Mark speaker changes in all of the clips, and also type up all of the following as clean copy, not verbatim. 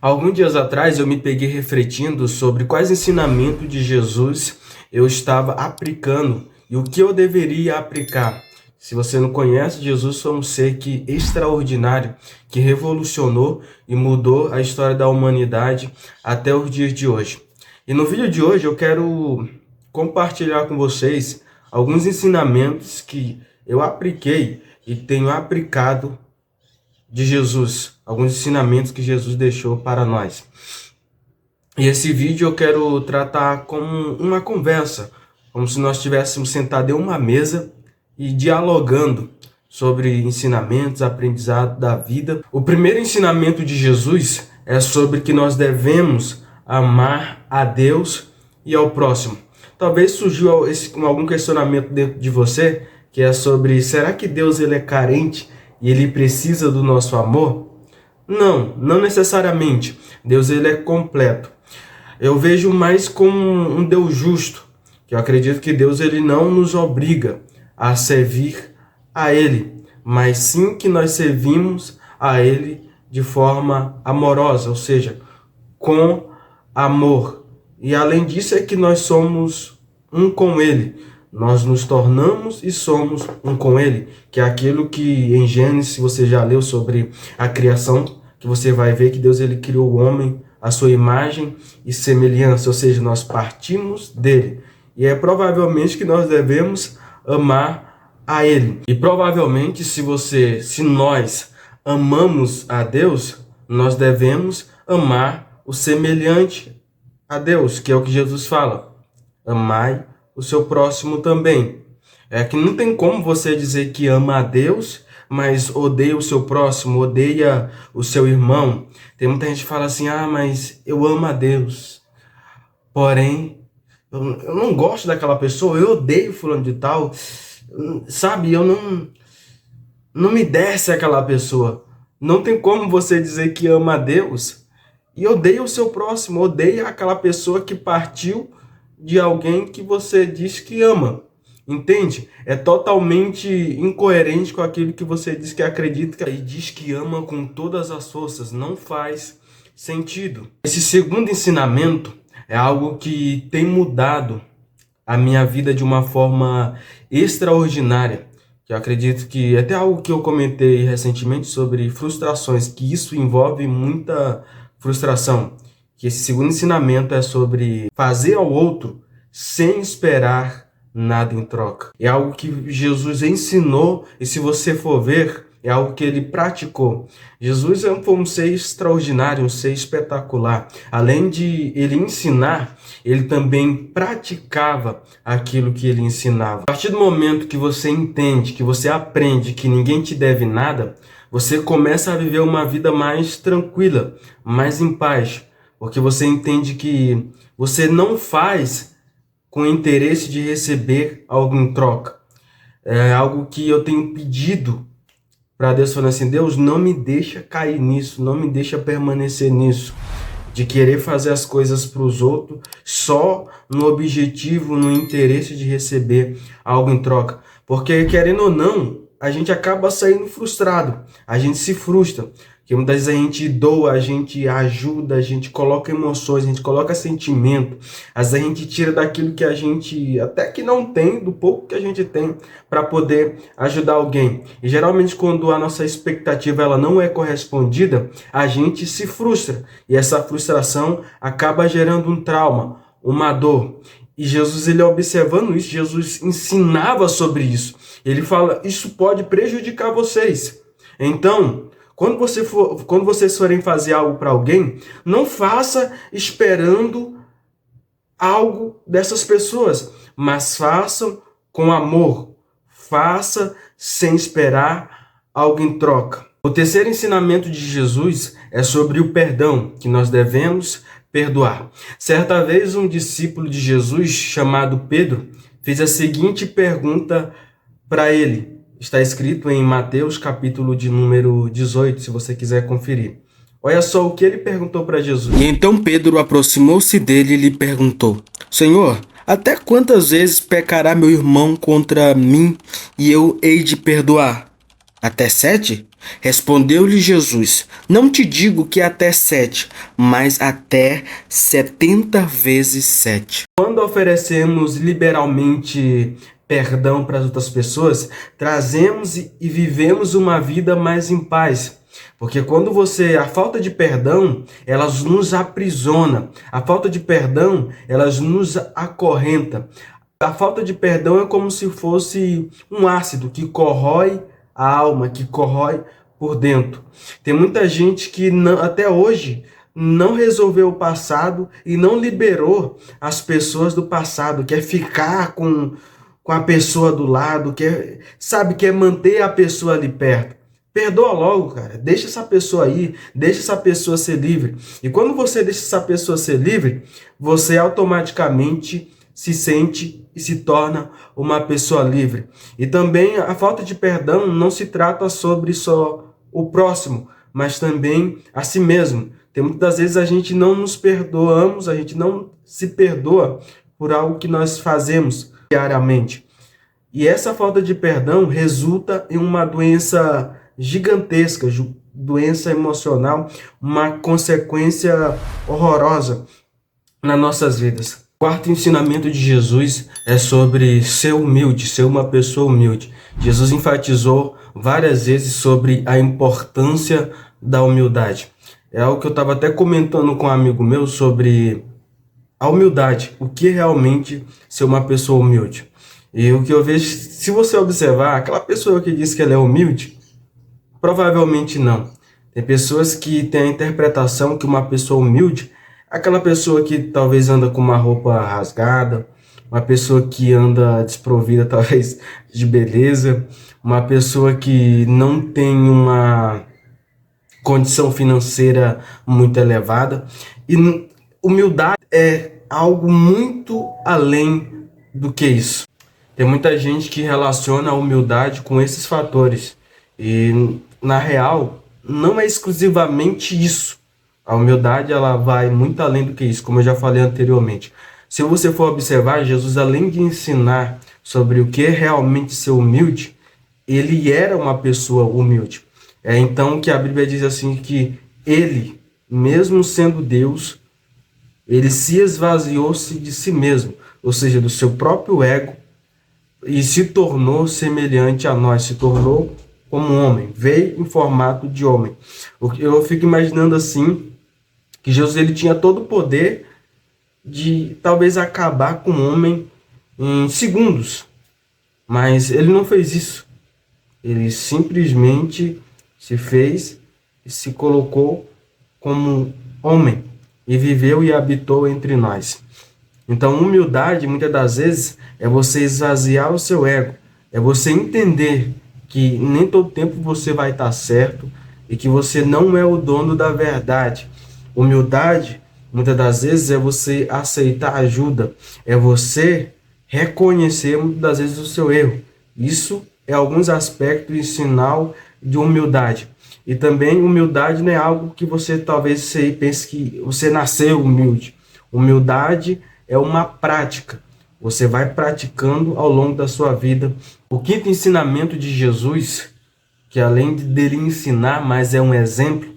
Speaker 1: Alguns dias atrás eu me peguei refletindo sobre quais ensinamentos de Jesus eu estava aplicando e o que eu deveria aplicar. Se você não conhece, Jesus foi um ser extraordinário, que revolucionou e mudou a história da humanidade até os dias de hoje. E no vídeo de hoje eu quero compartilhar com vocês alguns ensinamentos que eu apliquei e tenho aplicado de Jesus, alguns ensinamentos que Jesus deixou para nós. E esse vídeo eu quero tratar como uma conversa, como se nós estivéssemos sentados em uma mesa e dialogando sobre ensinamentos, aprendizado da vida. O primeiro ensinamento de Jesus é sobre que nós devemos amar a Deus e ao próximo. Talvez surgiu algum questionamento dentro de você, que é sobre, será que Deus ele é carente e ele precisa do nosso amor? Não necessariamente. Deus ele é completo. Eu vejo mais como um Deus justo, que eu acredito que Deus ele não nos obriga a servir a Ele, mas sim que nós servimos a Ele de forma amorosa, ou seja, com amor. E além disso é que nós somos um com Ele. Nós nos tornamos e somos um com Ele, que é aquilo que em Gênesis, se você já leu sobre a criação, que você vai ver que Deus ele criou o homem à sua imagem e semelhança, ou seja, nós partimos dele. E é provavelmente que nós devemos amar a Ele. E provavelmente se nós amamos a Deus, nós devemos amar o semelhante a Deus, que é o que Jesus fala. Amai o seu próximo também. É que não tem como você dizer que ama a Deus, mas odeia o seu próximo, odeia o seu irmão. Tem muita gente que fala assim, mas eu amo a Deus, porém, eu não gosto daquela pessoa, eu odeio fulano de tal, sabe, eu não me desce aquela pessoa. Não tem como você dizer que ama a Deus e odeia o seu próximo, odeia aquela pessoa que partiu de alguém que você diz que ama. Entende? É totalmente incoerente com aquilo que você diz que acredita e diz que ama com todas as forças. Não faz sentido. Esse segundo ensinamento é algo que tem mudado a minha vida de uma forma extraordinária. Eu acredito que até algo que eu comentei recentemente sobre frustrações, que isso envolve muita frustração. Que esse segundo ensinamento é sobre fazer ao outro sem esperar nada em troca. É algo que Jesus ensinou e se você for ver, é algo que ele praticou. Jesus foi um ser extraordinário, um ser espetacular. Além de ele ensinar, ele também praticava aquilo que ele ensinava. A partir do momento que você entende, que você aprende que ninguém te deve nada, você começa a viver uma vida mais tranquila, mais em paz. Porque você entende que você não faz com interesse de receber algo em troca. É algo que eu tenho pedido para Deus, falando assim, Deus, não me deixa cair nisso, não me deixa permanecer nisso, de querer fazer as coisas para os outros só no objetivo, no interesse de receber algo em troca. Porque, querendo ou não, a gente acaba saindo frustrado, a gente se frustra. Porque muitas vezes a gente doa, a gente ajuda, a gente coloca emoções, a gente coloca sentimento. Às vezes a gente tira daquilo que a gente até que não tem, do pouco que a gente tem, para poder ajudar alguém. E geralmente quando a nossa expectativa ela não é correspondida, a gente se frustra. E essa frustração acaba gerando um trauma, uma dor. E Jesus, ele observando isso, Jesus ensinava sobre isso. Ele fala, isso pode prejudicar vocês. Então, quando vocês forem fazer algo para alguém, não faça esperando algo dessas pessoas, mas façam com amor. Faça sem esperar algo em troca. O terceiro ensinamento de Jesus é sobre o perdão, que nós devemos perdoar. Certa vez um discípulo de Jesus, chamado Pedro, fez a seguinte pergunta para ele. Está escrito em Mateus, capítulo de número 18, se você quiser conferir. Olha só o que ele perguntou para Jesus. E então Pedro aproximou-se dele e lhe perguntou, Senhor, até quantas vezes pecará meu irmão contra mim e eu hei de perdoar? Até 7?
Speaker 2: Respondeu-lhe Jesus: Não te digo que até 7, mas até 70 vezes 7.
Speaker 1: Quando oferecemos liberalmente perdão para as outras pessoas, trazemos e vivemos uma vida mais em paz. Porque quando a falta de perdão, elas nos aprisiona. A falta de perdão, elas nos acorrenta. A falta de perdão é como se fosse um ácido que corrói a alma, que corrói por dentro. Tem muita gente que até hoje não resolveu o passado e não liberou as pessoas do passado, quer ficar com a pessoa do lado, quer manter a pessoa ali perto. Perdoa logo, cara. Deixa essa pessoa aí, deixa essa pessoa ser livre. E quando você deixa essa pessoa ser livre, você automaticamente se sente e se torna uma pessoa livre. E também a falta de perdão não se trata sobre só o próximo, mas também a si mesmo. Tem muitas vezes a gente não nos perdoamos, a gente não se perdoa por algo que nós fazemos diariamente. E essa falta de perdão resulta em uma doença gigantesca, doença emocional, uma consequência horrorosa nas nossas vidas. O quarto ensinamento de Jesus é sobre ser humilde, ser uma pessoa humilde. Jesus enfatizou várias vezes sobre a importância da humildade. É algo que eu estava até comentando com um amigo meu sobre a humildade, o que realmente ser uma pessoa humilde. E o que eu vejo, se você observar, aquela pessoa que diz que ela é humilde, provavelmente não. Tem pessoas que têm a interpretação que uma pessoa humilde é aquela pessoa que talvez anda com uma roupa rasgada, uma pessoa que anda desprovida talvez de beleza, uma pessoa que não tem uma condição financeira muito elevada. E humildade é algo muito além do que isso. Tem muita gente que relaciona a humildade com esses fatores. E, na real, não é exclusivamente isso. A humildade ela vai muito além do que isso, como eu já falei anteriormente. Se você for observar, Jesus, além de ensinar sobre o que é realmente ser humilde, ele era uma pessoa humilde. É então que a Bíblia diz assim que ele, mesmo sendo Deus, ele se esvaziou-se de si mesmo, ou seja, do seu próprio ego, e se tornou semelhante a nós, se tornou como um homem, veio em formato de homem. Eu fico imaginando assim, que Jesus ele tinha todo o poder de talvez acabar com o homem em segundos, mas ele não fez isso. Ele simplesmente se fez e se colocou como homem e viveu e habitou entre nós. Então, humildade, muitas das vezes, é você esvaziar o seu ego, é você entender que nem todo tempo você vai estar certo e que você não é o dono da verdade. Humildade, muitas das vezes, é você aceitar ajuda, é você reconhecer, muitas das vezes, o seu erro. Isso é alguns aspectos e sinal de humildade. E também, humildade não é algo que você talvez pense que você nasceu humilde. Humildade é uma prática. Você vai praticando ao longo da sua vida. O quinto ensinamento de Jesus, que além dele ensinar, mas é um exemplo,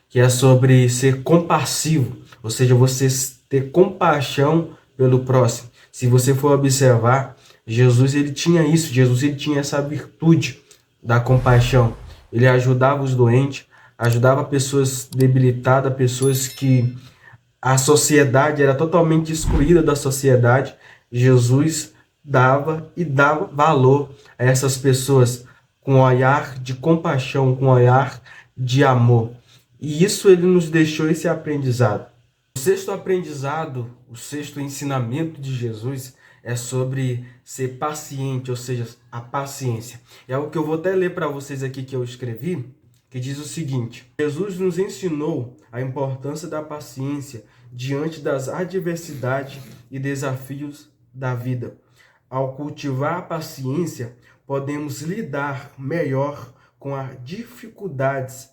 Speaker 1: que é sobre ser compassivo, ou seja, você ter compaixão pelo próximo. Se você for observar, Jesus ele tinha isso, Jesus ele tinha essa virtude da compaixão. Ele ajudava os doentes, ajudava pessoas debilitadas, pessoas que a sociedade era totalmente excluída da sociedade. Jesus dava e dava valor a essas pessoas com um olhar de compaixão, com um olhar de amor. E isso ele nos deixou esse aprendizado. O sexto aprendizado, o sexto ensinamento de Jesus é sobre ser paciente, ou seja, a paciência. É algo que eu vou até ler para vocês aqui que eu escrevi, que diz o seguinte: Jesus nos ensinou a importância da paciência diante das adversidades e desafios da vida. Ao cultivar a paciência, podemos lidar melhor com as dificuldades,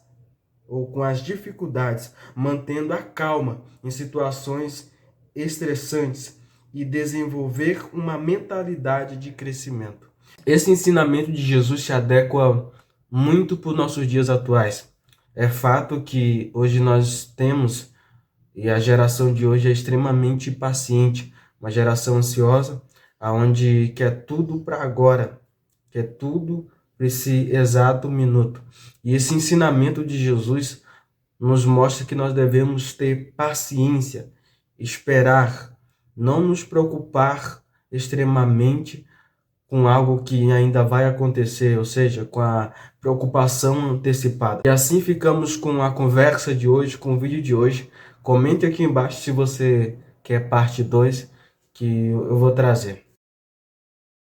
Speaker 1: mantendo a calma em situações estressantes e desenvolver uma mentalidade de crescimento. Esse ensinamento de Jesus se adequa muito para os nossos dias atuais. É fato que hoje nós temos, e a geração de hoje é extremamente impaciente, uma geração ansiosa, aonde quer tudo para agora, quer tudo para esse exato minuto. E esse ensinamento de Jesus nos mostra que nós devemos ter paciência, esperar, não nos preocupar extremamente com algo que ainda vai acontecer, ou seja, com a preocupação antecipada. E assim ficamos com a conversa de hoje, com o vídeo de hoje. Comente aqui embaixo se você quer parte 2, que eu vou trazer.